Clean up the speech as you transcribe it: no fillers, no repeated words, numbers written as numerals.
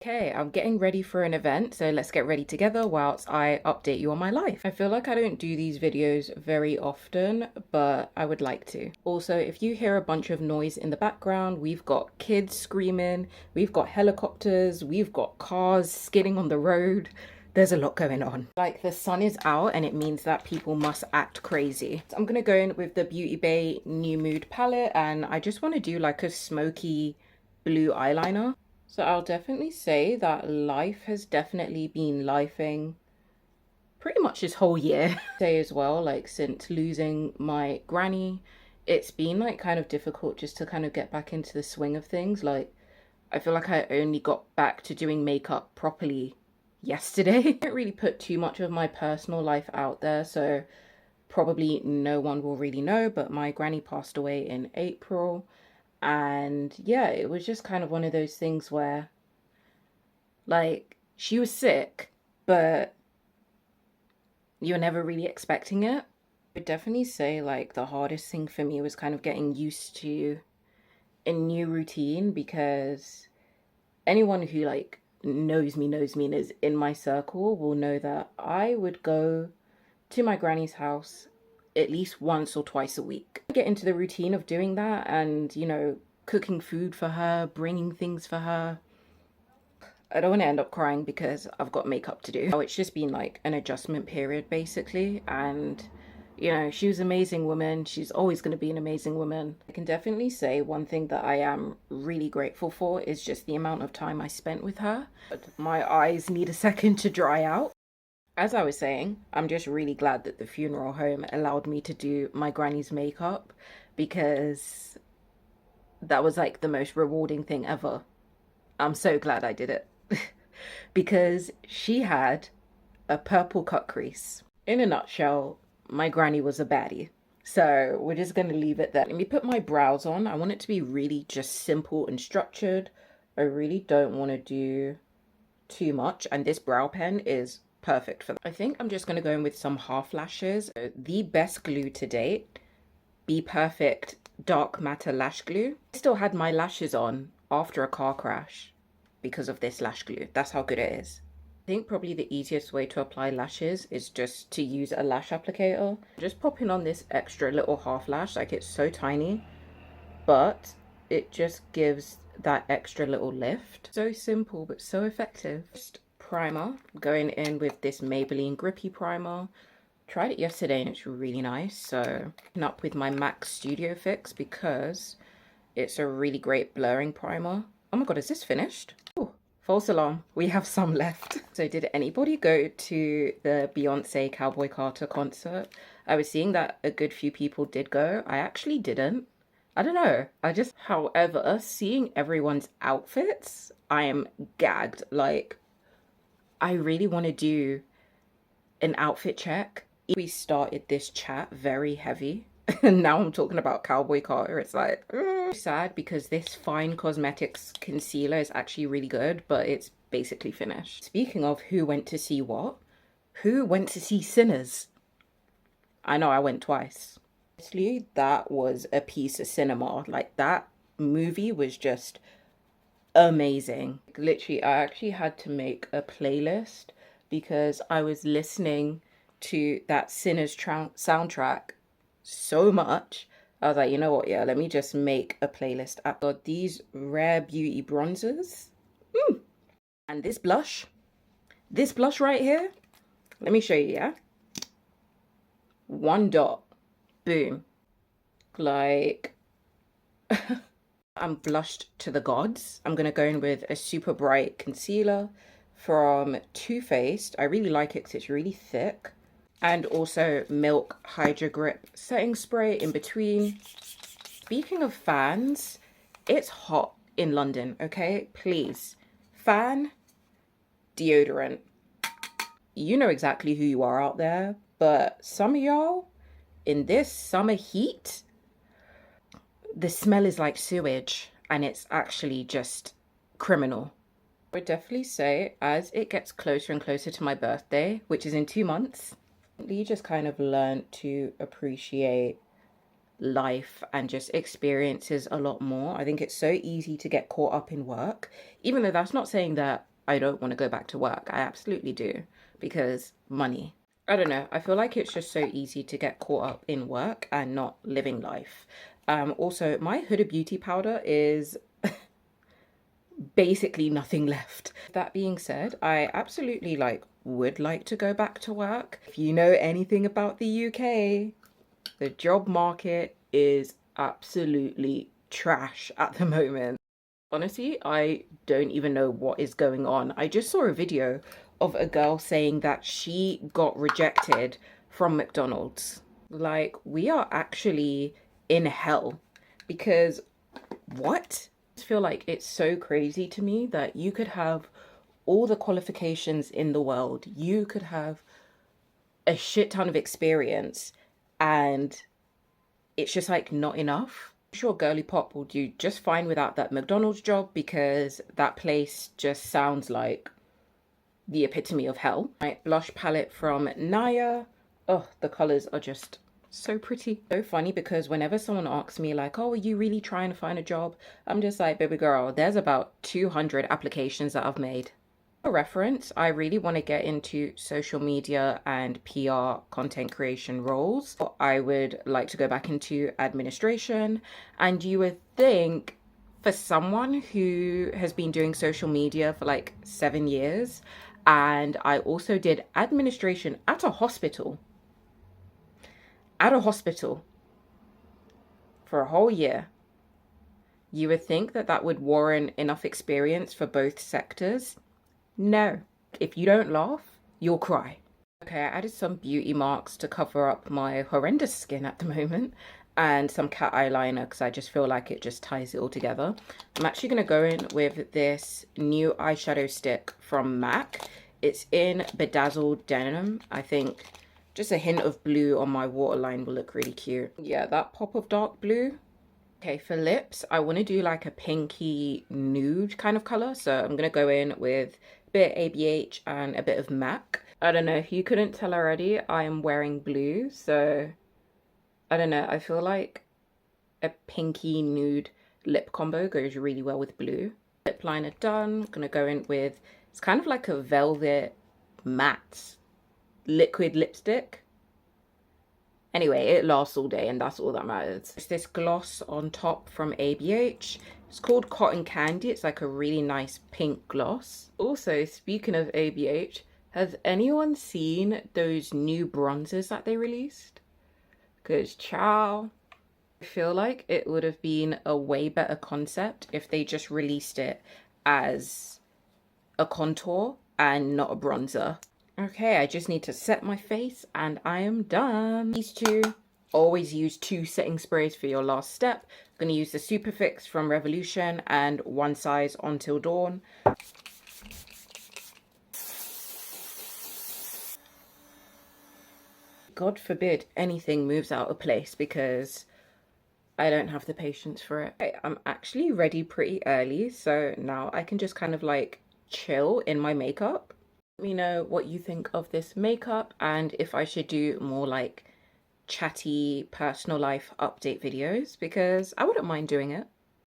Okay, I'm getting ready for an event, so let's get ready together whilst I update you on my life. I feel like I don't do these videos very often, but I would like to. Also, if you hear a bunch of noise in the background, we've got kids screaming, we've got helicopters, we've got cars skidding on the road. There's a lot going on. Like, the sun is out and it means that people must act crazy. So I'm gonna go in with the Beauty Bay New Mood palette, and I just want to do like a smoky blue eyeliner. So I'll definitely say that life has definitely been lifing pretty much this whole year. Say as well, like since losing my granny, it's been like kind of difficult just to kind of get back into the swing of things. Like, I feel like I only got back to doing makeup properly yesterday. I don't really put too much of my personal life out there, so probably no one will really know, but my granny passed away in April. And yeah, it was just kind of one of those things where, like, she was sick, but you're never really expecting it. I would definitely say, like, the hardest thing for me was kind of getting used to a new routine, because anyone who, like, knows me and is in my circle will know that I would go to my granny's house at least once or twice a week. Get into the routine of doing that and, you know, cooking food for her, bringing things for her. I don't want to end up crying because I've got makeup to do. It's just been like an adjustment period basically, and you know, she was an amazing woman. She's always going to be an amazing woman. I can definitely say one thing that I am really grateful for is just the amount of time I spent with her. But my eyes need a second to dry out. As I was saying, I'm just really glad that the funeral home allowed me to do my granny's makeup, because that was like the most rewarding thing ever. I'm so glad I did it. Because she had a purple cut crease. In a nutshell, my granny was a baddie. So we're just going to leave it there. Let me put my brows on. I want it to be really just simple and structured. I really don't want to do too much. And this brow pen is perfect for that. I think I'm just going to go in with some half lashes. The best glue to date, Be Perfect Dark Matter Lash Glue. I still had my lashes on after a car crash because of this lash glue. That's how good it is. I think probably the easiest way to apply lashes is just to use a lash applicator. Just popping on this extra little half lash, like it's so tiny, but it just gives that extra little lift. So simple, but so effective. Just primer, going in with this Maybelline Grippy Primer. Tried it yesterday and it's really nice. So up with my MAC Studio Fix because it's a really great blurring primer. Oh my god, is this finished? Oh, false alarm, we have some left. So did anybody go to the Beyonce Cowboy Carter concert? I was seeing that a good few people did go. I actually didn't. I don't know. However, seeing everyone's outfits, I am gagged. Like, I really want to do an outfit check. We started this chat very heavy. And now I'm talking about Cowboy Carter. It's like, sad because this Fine Cosmetics concealer is actually really good, but it's basically finished. Speaking of who went to see what, who went to see Sinners? I know I went twice. Honestly, that was a piece of cinema. Like, that movie was just amazing. Literally, I actually had to make a playlist because I was listening to that Sinners soundtrack so much. I was like, you know what, yeah, let me just make a playlist. I've got these Rare Beauty bronzers. And this blush right here, let me show you, yeah? One dot, boom. Like, I'm blushed to the gods. I'm gonna go in with a super bright concealer from Too Faced. I really like it because it's really thick. And also Milk Hydra Grip setting spray in between. Speaking of fans, it's hot in London, okay? Please, fan, deodorant. You know exactly who you are out there, but some of y'all, in this summer heat, the smell is like sewage, and it's actually just criminal. I would definitely say as it gets closer and closer to my birthday, which is in 2 months, you just kind of learn to appreciate life and just experiences a lot more. I think it's so easy to get caught up in work, even though that's not saying that I don't want to go back to work. I absolutely do, because money. I don't know. I feel like it's just so easy to get caught up in work and not living life. Also, my Huda Beauty powder is basically nothing left. That being said, I absolutely would like to go back to work. If you know anything about the UK, the job market is absolutely trash at the moment. Honestly, I don't even know what is going on. I just saw a video of a girl saying that she got rejected from McDonald's. Like, we are actually in hell, because what? I feel like it's so crazy to me that you could have all the qualifications in the world, you could have a shit ton of experience, and it's just like not enough. I'm sure Girly Pop will do just fine without that McDonald's job, because that place just sounds like the epitome of hell. My blush palette from Naya. Oh, the colors are just so pretty. So funny, because whenever someone asks me like, oh, are you really trying to find a job? I'm just like, baby girl, there's about 200 applications that I've made. For reference, I really want to get into social media and PR content creation roles. I would like to go back into administration, and you would think for someone who has been doing social media for like 7 years, and I also did administration at a hospital for a whole year, you would think that that would warrant enough experience for both sectors. No. If you don't laugh, you'll cry. Okay, I added some beauty marks to cover up my horrendous skin at the moment, and some cat eyeliner because I just feel like it just ties it all together. I'm actually going to go in with this new eyeshadow stick from MAC. It's in Bedazzled Denim. I think just a hint of blue on my waterline will look really cute. Yeah, that pop of dark blue. Okay, for lips, I want to do like a pinky nude kind of color. So I'm going to go in with a bit of ABH and a bit of MAC. I don't know if you couldn't tell already, I am wearing blue. So I don't know, I feel like a pinky nude lip combo goes really well with blue. Lip liner done. I'm going to go in with, it's kind of like a velvet matte liquid lipstick. Anyway, it lasts all day and that's all that matters. It's this gloss on top from ABH. It's called Cotton Candy. It's like a really nice pink gloss. Also, speaking of ABH, has anyone seen those new bronzers that they released? Because ciao. I feel like it would have been a way better concept if they just released it as a contour and not a bronzer. Okay, I just need to set my face and I am done. These two, always use 2 setting sprays for your last step. I'm going to use the Super Fix from Revolution and One Size Until Dawn. God forbid anything moves out of place, because I don't have the patience for it. Okay, I'm actually ready pretty early, so now I can just kind of like chill in my makeup. Let me know what you think of this makeup and if I should do more like chatty personal life update videos, because I wouldn't mind doing it.